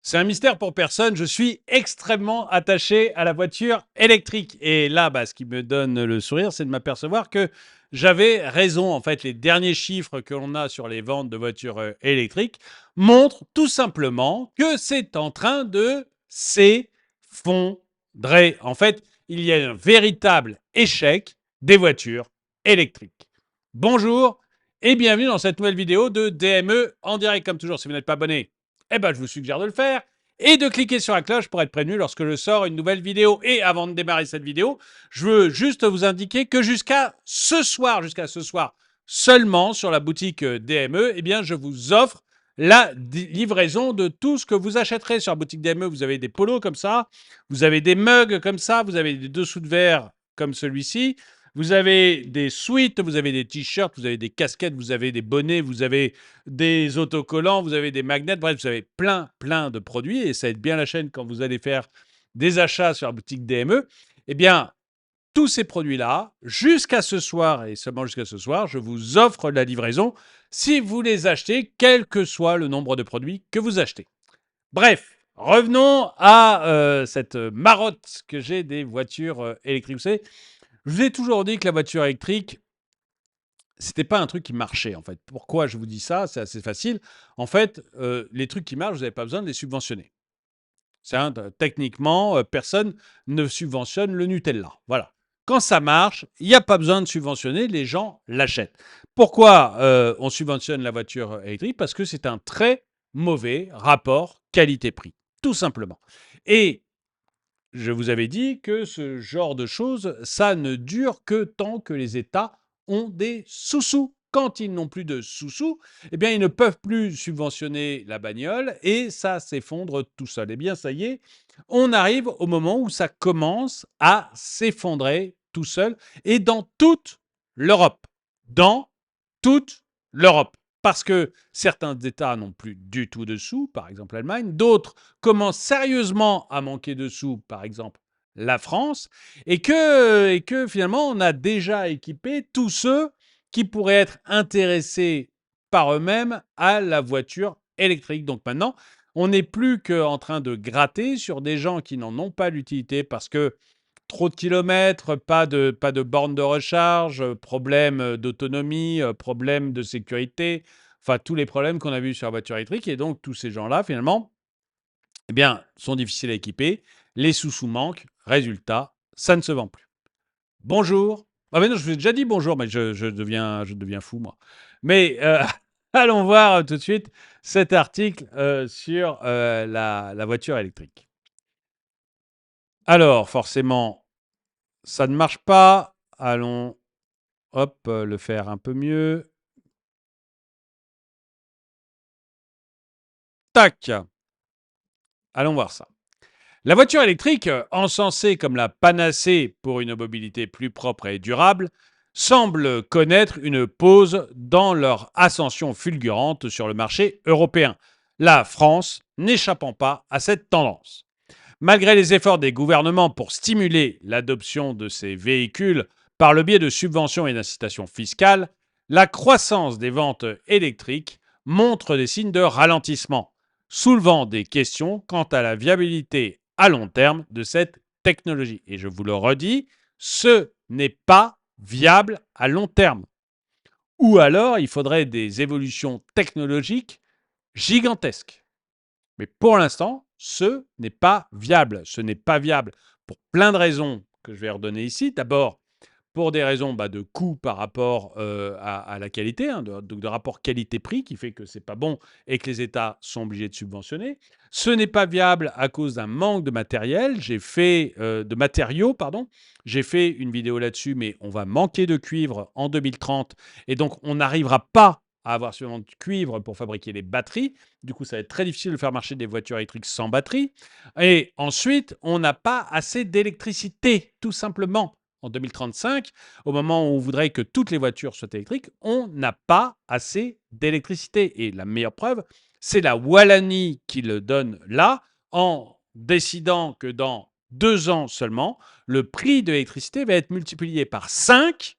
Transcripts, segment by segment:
C'est un mystère pour personne, je suis extrêmement attaché à la voiture électrique. Et là, ce qui me donne le sourire, c'est de m'apercevoir que j'avais raison. En fait, les derniers chiffres que l'on a sur les ventes de voitures électriques montrent tout simplement que c'est en train de s'effondrer. En fait, il y a un véritable échec des voitures électriques. Bonjour et bienvenue dans cette nouvelle vidéo de DME en direct. Comme toujours, si vous n'êtes pas abonné, je vous suggère de le faire et de cliquer sur la cloche pour être prévenu lorsque je sors une nouvelle vidéo. Et avant de démarrer cette vidéo, je veux juste vous indiquer que jusqu'à ce soir seulement sur la boutique DME, je vous offre la livraison de tout ce que vous achèterez sur la boutique DME. Vous avez des polos comme ça, vous avez des mugs comme ça, vous avez des dessous de verre comme celui-ci, vous avez des sweats, vous avez des t-shirts, vous avez des casquettes, vous avez des bonnets, vous avez des autocollants, vous avez des magnets, bref, vous avez plein de produits et ça aide bien la chaîne quand vous allez faire des achats sur la boutique DME. Eh bien, tous ces produits-là, jusqu'à ce soir et seulement jusqu'à ce soir, je vous offre la livraison si vous les achetez, quel que soit le nombre de produits que vous achetez. Bref, revenons à cette marotte que j'ai des voitures électriques. Vous savez, je vous ai toujours dit que la voiture électrique, c'était pas un truc qui marchait, en fait. Pourquoi je vous dis ça? C'est assez facile. En fait, les trucs qui marchent, vous n'avez pas besoin de les subventionner. C'est un techniquement, personne ne subventionne le Nutella. Voilà. Quand ça marche, il n'y a pas besoin de subventionner, les gens l'achètent. Pourquoi, on subventionne la voiture électrique? Parce que c'est un très mauvais rapport qualité-prix, tout simplement. Et je vous avais dit que ce genre de choses, ça ne dure que tant que les États ont des sous-sous. Quand ils n'ont plus de sous-sous, ils ne peuvent plus subventionner la bagnole et ça s'effondre tout seul. Ça y est, on arrive au moment où ça commence à s'effondrer tout seul et dans toute l'Europe. Dans toute l'Europe. Parce que certains États n'ont plus du tout de sous, par exemple l'Allemagne, d'autres commence sérieusement à manquer de sous, par exemple la France, et que finalement on a déjà équipé tous ceux qui pourraient être intéressés par eux-mêmes à la voiture électrique. Donc maintenant, on n'est plus qu'en train de gratter sur des gens qui n'en ont pas l'utilité parce que trop de kilomètres, pas de bornes de recharge, problème d'autonomie, problème de sécurité, enfin tous les problèmes qu'on a vus sur la voiture électrique. Et donc tous ces gens-là, finalement, sont difficiles à équiper, les sous-sous manquent, résultat, ça ne se vend plus. Bonjour. Ah mais non, je vous ai déjà dit bonjour, mais je deviens fou, moi. Mais allons voir tout de suite cet article sur la voiture électrique. Alors, forcément, ça ne marche pas. Allons, hop, le faire un peu mieux. Tac. Allons voir ça. La voiture électrique, encensée comme la panacée pour une mobilité plus propre et durable, semble connaître une pause dans leur ascension fulgurante sur le marché européen, la France n'échappant pas à cette tendance. Malgré les efforts des gouvernements pour stimuler l'adoption de ces véhicules par le biais de subventions et d'incitations fiscales, la croissance des ventes électriques montre des signes de ralentissement, soulevant des questions quant à la viabilité à long terme de cette technologie. Et je vous le redis, ce n'est pas viable à long terme. Ou alors, il faudrait des évolutions technologiques gigantesques. Mais pour l'instant, ce n'est pas viable. Ce n'est pas viable pour plein de raisons que je vais redonner ici. D'abord, pour des raisons de coût par rapport à la qualité, de rapport qualité-prix qui fait que c'est pas bon et que les États sont obligés de subventionner. Ce n'est pas viable à cause d'un manque de matériel. De matériaux, pardon. J'ai fait une vidéo là-dessus, mais on va manquer de cuivre en 2030 et donc on n'arrivera pas à avoir suffisamment de cuivre pour fabriquer les batteries. Du coup, ça va être très difficile de faire marcher des voitures électriques sans batterie. Et ensuite, on n'a pas assez d'électricité, tout simplement. En 2035, au moment où on voudrait que toutes les voitures soient électriques, on n'a pas assez d'électricité. Et la meilleure preuve, c'est la Wallonie qui le donne là, en décidant que dans 2 ans seulement, le prix de l'électricité va être multiplié par 5.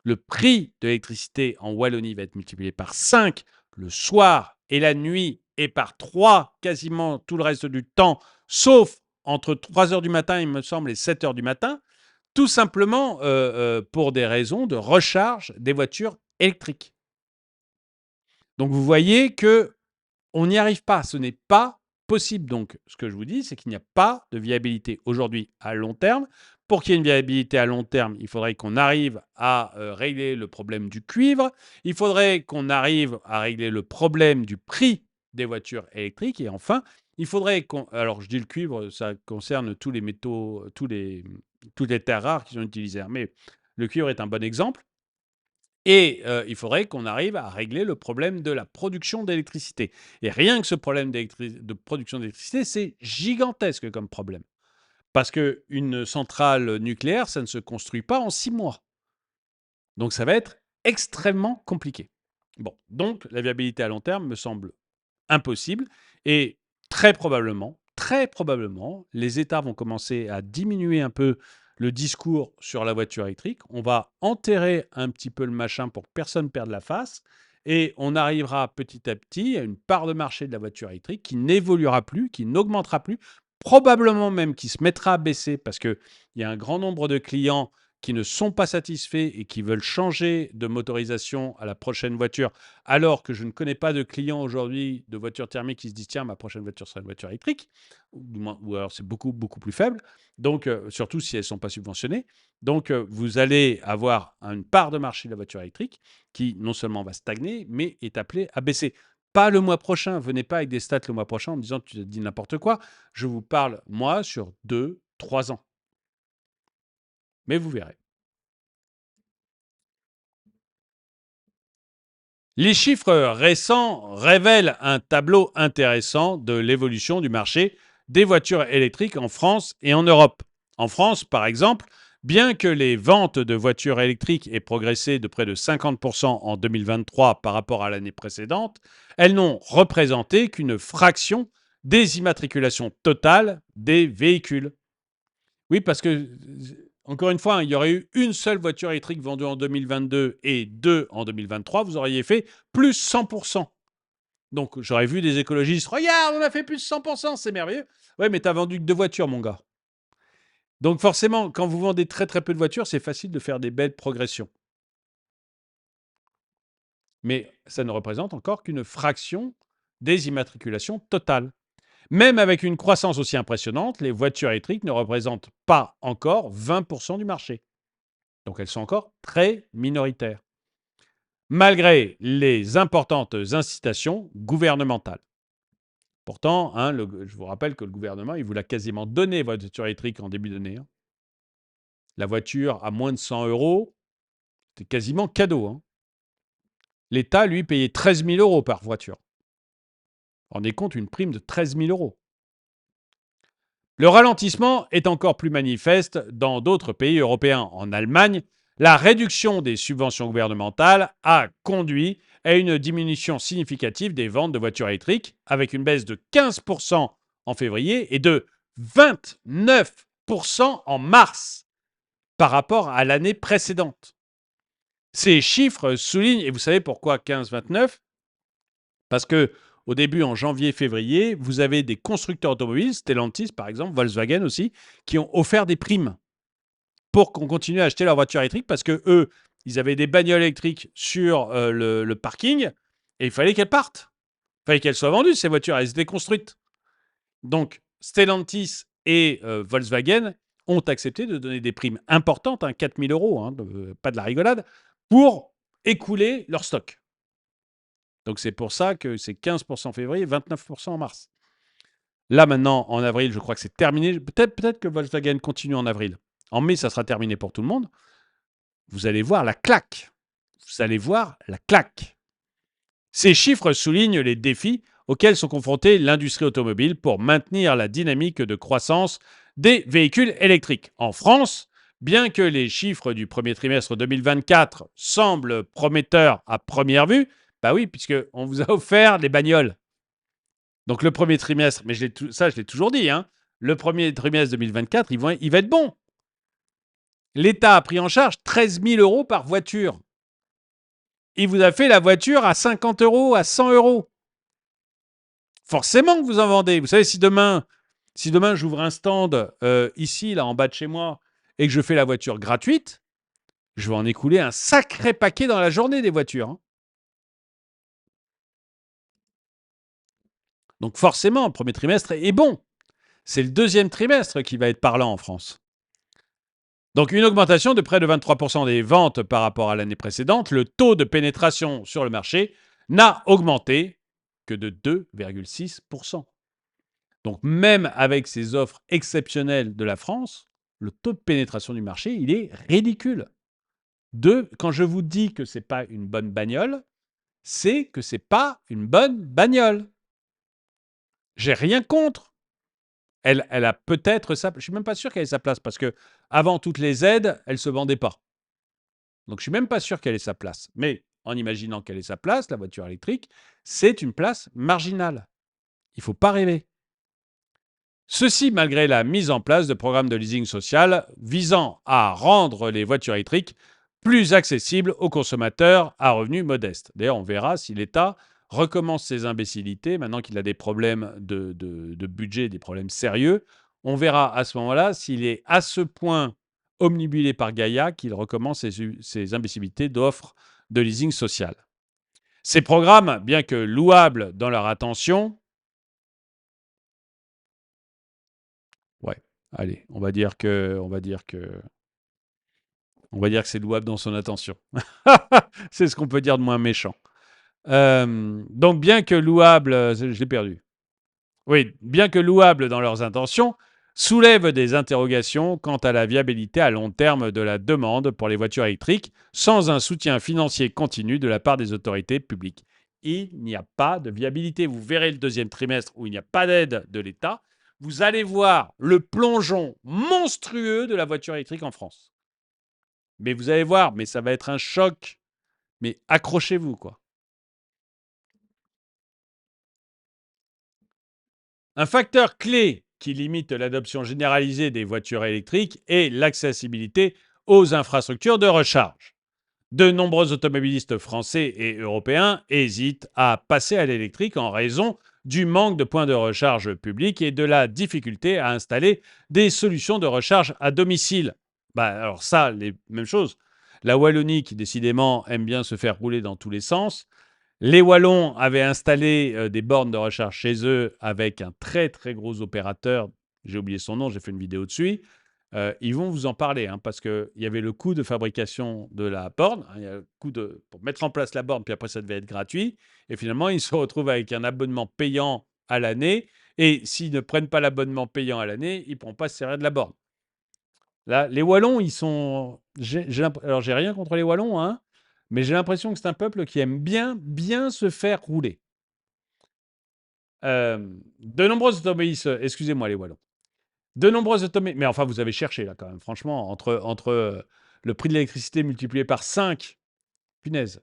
Le prix de l'électricité en Wallonie va être multiplié par 5 le soir et la nuit et par 3 quasiment tout le reste du temps, sauf entre 3 heures du matin, il me semble, et 7 heures du matin, tout simplement pour des raisons de recharge des voitures électriques. Donc vous voyez que on n'y arrive pas, ce n'est pas possible. Donc ce que je vous dis, c'est qu'il n'y a pas de viabilité aujourd'hui à long terme. Pour qu'il y ait une viabilité à long terme, il faudrait qu'on arrive à régler le problème du cuivre, il faudrait qu'on arrive à régler le problème du prix des voitures électriques et enfin, il faudrait qu'on... Alors je dis le cuivre, ça concerne tous les métaux, toutes les terres rares qui sont utilisées, hein, mais le cuivre est un bon exemple. Et il faudrait qu'on arrive à régler le problème de la production d'électricité. Et rien que ce problème de production d'électricité, c'est gigantesque comme problème. Parce qu'une centrale nucléaire, ça ne se construit pas en 6 mois. Donc ça va être extrêmement compliqué. Bon, donc la viabilité à long terme me semble impossible. Et très probablement, les États vont commencer à diminuer un peu le discours sur la voiture électrique. On va enterrer un petit peu le machin pour que personne ne perde la face. Et on arrivera petit à petit à une part de marché de la voiture électrique qui n'évoluera plus, qui n'augmentera plus, probablement même qui se mettra à baisser parce qu'il y a un grand nombre de clients qui ne sont pas satisfaits et qui veulent changer de motorisation à la prochaine voiture, alors que je ne connais pas de clients aujourd'hui de voitures thermiques qui se disent tiens, ma prochaine voiture sera une voiture électrique, ou alors c'est beaucoup, beaucoup plus faible, donc surtout si elles ne sont pas subventionnées. Donc vous allez avoir une part de marché de la voiture électrique qui non seulement va stagner, mais est appelée à baisser. Pas le mois prochain, venez pas avec des stats le mois prochain en me disant tu te dis n'importe quoi. Je vous parle, moi, sur 2, 3 ans. Mais vous verrez. Les chiffres récents révèlent un tableau intéressant de l'évolution du marché des voitures électriques en France et en Europe. En France, par exemple, bien que les ventes de voitures électriques aient progressé de près de 50% en 2023 par rapport à l'année précédente, elles n'ont représenté qu'une fraction des immatriculations totales des véhicules. Oui, parce que, encore une fois, hein, il y aurait eu une seule voiture électrique vendue en 2022 et deux en 2023, vous auriez fait plus 100%. Donc, j'aurais vu des écologistes, regarde, on a fait plus 100%, c'est merveilleux. Ouais, mais t'as vendu que deux voitures, mon gars. Donc, forcément, quand vous vendez très très peu de voitures, c'est facile de faire des belles progressions. Mais ça ne représente encore qu'une fraction des immatriculations totales. Même avec une croissance aussi impressionnante, les voitures électriques ne représentent pas encore 20% du marché. Donc elles sont encore très minoritaires, malgré les importantes incitations gouvernementales. Pourtant, hein, je vous rappelle que le gouvernement, il vous l'a quasiment donné, votre voiture électrique, en début d'année. Hein. La voiture à moins de 100 euros, c'était quasiment cadeau. Hein. L'État, lui, payait 13 000 euros par voiture. Rendez compte, une prime de 13 000 euros. Le ralentissement est encore plus manifeste dans d'autres pays européens. En Allemagne, la réduction des subventions gouvernementales a conduit à une diminution significative des ventes de voitures électriques, avec une baisse de 15% en février et de 29% en mars par rapport à l'année précédente. Ces chiffres soulignent, et vous savez pourquoi 15-29 ? Parce que au début, en janvier-février, vous avez des constructeurs automobiles, Stellantis par exemple, Volkswagen aussi, qui ont offert des primes pour qu'on continue à acheter leur voiture électrique parce que eux, ils avaient des bagnoles électriques sur le parking et il fallait qu'elles partent. Il fallait qu'elles soient vendues, ces voitures, elles étaient construites. Donc, Stellantis et Volkswagen ont accepté de donner des primes importantes, hein, 4 000 euros, hein, pas de la rigolade, pour écouler leur stock. Donc c'est pour ça que c'est 15% en février, 29% en mars. Là maintenant, en avril, je crois que c'est terminé. Peut-être que Volkswagen continue en avril. En mai, ça sera terminé pour tout le monde. Vous allez voir la claque. Vous allez voir la claque. Ces chiffres soulignent les défis auxquels sont confrontés l'industrie automobile pour maintenir la dynamique de croissance des véhicules électriques. En France, bien que les chiffres du premier trimestre 2024 semblent prometteurs à première vue, bah oui, puisqu'on vous a offert des bagnoles. Donc le premier trimestre, mais je l'ai toujours dit, hein, le premier trimestre 2024, il va être bon. L'État a pris en charge 13 000 euros par voiture. Il vous a fait la voiture à 50 euros, à 100 euros. Forcément que vous en vendez. Vous savez, si demain j'ouvre un stand ici, là, en bas de chez moi, et que je fais la voiture gratuite, je vais en écouler un sacré paquet dans la journée des voitures, hein. Donc forcément, le premier trimestre est bon. C'est le deuxième trimestre qui va être parlant en France. Donc une augmentation de près de 23% des ventes par rapport à l'année précédente. Le taux de pénétration sur le marché n'a augmenté que de 2,6%. Donc même avec ces offres exceptionnelles de la France, le taux de pénétration du marché, il est ridicule. Quand je vous dis que ce n'est pas une bonne bagnole, c'est que ce n'est pas une bonne bagnole. J'ai rien contre. Elle a peut-être sa... Je ne suis même pas sûr qu'elle ait sa place parce que avant toutes les aides, elle ne se vendait pas. Donc je ne suis même pas sûr qu'elle ait sa place. Mais en imaginant qu'elle ait sa place, la voiture électrique, c'est une place marginale. Il ne faut pas rêver. Ceci malgré la mise en place de programmes de leasing social visant à rendre les voitures électriques plus accessibles aux consommateurs à revenus modestes. D'ailleurs, on verra si l'État recommence ses imbécilités, maintenant qu'il a des problèmes de budget, des problèmes sérieux. On verra à ce moment-là s'il est à ce point omnibulé par Gaïa qu'il recommence ses imbécilités d'offres de leasing social. Ces programmes, bien que louables dans leur intention, ouais, allez, on va dire que c'est louable dans son intention. C'est ce qu'on peut dire de moins méchant. Donc, bien que louable, je l'ai perdu. Oui, bien que louable dans leurs intentions, soulèvent des interrogations quant à la viabilité à long terme de la demande pour les voitures électriques sans un soutien financier continu de la part des autorités publiques. Il n'y a pas de viabilité. Vous verrez le deuxième trimestre où il n'y a pas d'aide de l'État. Vous allez voir le plongeon monstrueux de la voiture électrique en France. Mais vous allez voir, mais ça va être un choc. Mais accrochez-vous, quoi. Un facteur clé qui limite l'adoption généralisée des voitures électriques est l'accessibilité aux infrastructures de recharge. De nombreux automobilistes français et européens hésitent à passer à l'électrique en raison du manque de points de recharge publics et de la difficulté à installer des solutions de recharge à domicile. Alors ça, les mêmes choses. La Wallonie, qui décidément aime bien se faire rouler dans tous les sens, les Wallons avaient installé des bornes de recharge chez eux avec un très très gros opérateur. J'ai oublié son nom, j'ai fait une vidéo dessus. Ils vont vous en parler hein, parce qu'il y avait le coût de fabrication de la borne, hein, il y a le coût pour mettre en place la borne, puis après ça devait être gratuit. Et finalement, ils se retrouvent avec un abonnement payant à l'année. Et s'ils ne prennent pas l'abonnement payant à l'année, ils ne pourront pas se servir de la borne. Là, les Wallons, ils sont. Alors, j'ai rien contre les Wallons, hein, mais j'ai l'impression que c'est un peuple qui aime bien, bien se faire rouler. De nombreuses automobilistes, excusez-moi les Wallons, de nombreuses automobilistes, mais enfin vous avez cherché là quand même, franchement, entre le prix de l'électricité multiplié par 5, punaise,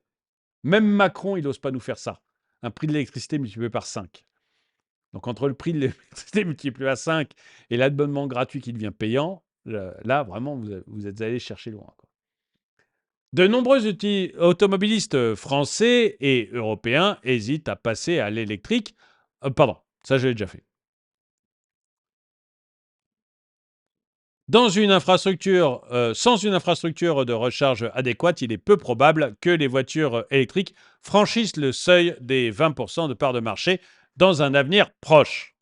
même Macron il n'ose pas nous faire ça, un prix de l'électricité multiplié par 5. Donc entre le prix de l'électricité multiplié par 5 et l'abonnement gratuit qui devient payant, là vraiment vous êtes allé chercher loin, quoi. De nombreux automobilistes français et européens hésitent à passer à l'électrique. Pardon, ça je l'ai déjà fait. Sans une infrastructure de recharge adéquate, il est peu probable que les voitures électriques franchissent le seuil des 20% de part de marché dans un avenir proche.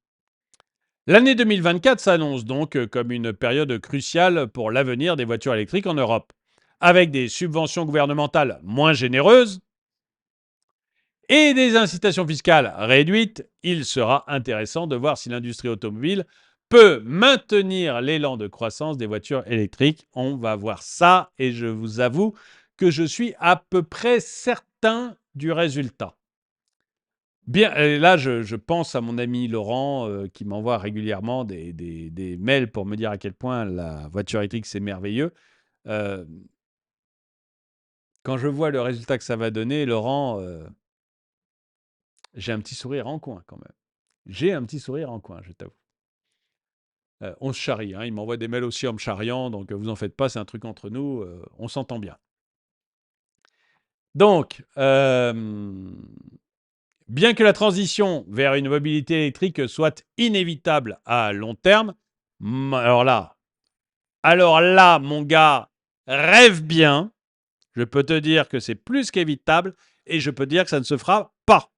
L'année 2024 s'annonce donc comme une période cruciale pour l'avenir des voitures électriques en Europe. Avec des subventions gouvernementales moins généreuses, et des incitations fiscales réduites, il sera intéressant de voir si l'industrie automobile peut maintenir l'élan de croissance des voitures électriques. On va voir ça et je vous avoue que je suis à peu près certain du résultat. Bien, et là, je pense à mon ami Laurent qui m'envoie régulièrement des mails pour me dire à quel point la voiture électrique, c'est merveilleux. Euh, Quand je vois le résultat que ça va donner, Laurent, j'ai un petit sourire en coin quand même. J'ai un petit sourire en coin, je t'avoue. On se charrie, hein. Il m'envoie des mails aussi en me charriant, donc vous en faites pas, c'est un truc entre nous, on s'entend bien. Donc, Bien que la transition vers une mobilité électrique soit inévitable à long terme, alors là, mon gars, rêve bien. Je peux te dire que c'est plus qu'évitable et je peux te dire que ça ne se fera pas.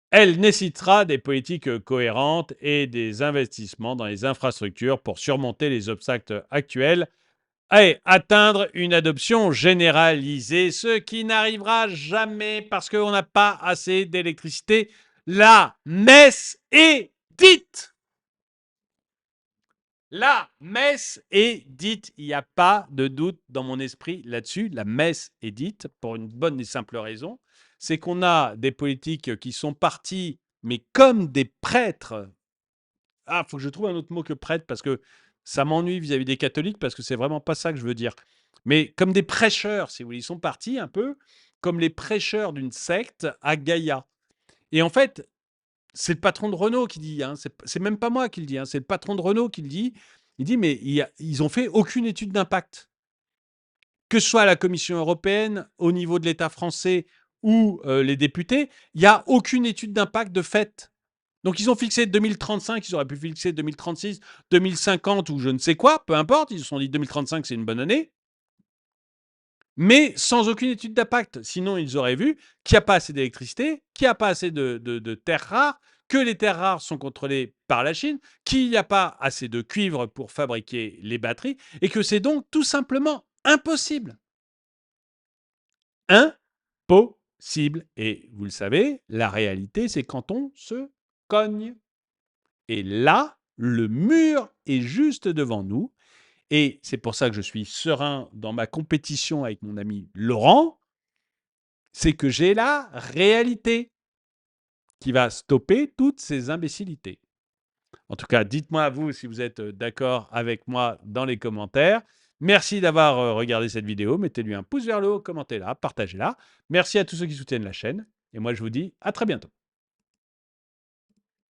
Elle nécessitera des politiques cohérentes et des investissements dans les infrastructures pour surmonter les obstacles actuels et atteindre une adoption généralisée, ce qui n'arrivera jamais parce qu'on n'a pas assez d'électricité. La messe est dite. La messe est dite. Il n'y a pas de doute dans mon esprit là-dessus. La messe est dite pour une bonne et simple raison. C'est qu'on a des politiques qui sont partis, mais comme des prêtres. Ah, il faut que je trouve un autre mot que prêtre parce que ça m'ennuie vis-à-vis des catholiques parce que c'est vraiment pas ça que je veux dire. Mais comme des prêcheurs, si vous voulez, ils sont partis un peu comme les prêcheurs d'une secte à Gaïa. Et en fait, c'est le patron de Renault qui dit, hein, c'est même pas moi qui le dis, hein, c'est le patron de Renault qui le dit. Il dit, mais ils ont fait aucune étude d'impact. Que ce soit à la Commission européenne, au niveau de l'État français ou les députés, il n'y a aucune étude d'impact de fait. Donc ils ont fixé 2035, ils auraient pu fixer 2036, 2050 ou je ne sais quoi, peu importe, ils se sont dit 2035 c'est une bonne année, mais sans aucune étude d'impact. Sinon ils auraient vu qu'il n'y a pas assez d'électricité, qu'il n'y a pas assez de terres rares, que les terres rares sont contrôlées par la Chine, qu'il n'y a pas assez de cuivre pour fabriquer les batteries, et que c'est donc tout simplement impossible. Impossible. Et vous le savez, la réalité c'est quand on se cogne. Et là, le mur est juste devant nous. Et c'est pour ça que je suis serein dans ma compétition avec mon ami Laurent. C'est que j'ai la réalité qui va stopper toutes ces imbécilités. En tout cas, dites-moi vous si vous êtes d'accord avec moi dans les commentaires. Merci d'avoir regardé cette vidéo. Mettez-lui un pouce vers le haut, commentez-la, partagez-la. Merci à tous ceux qui soutiennent la chaîne. Et moi, je vous dis à très bientôt.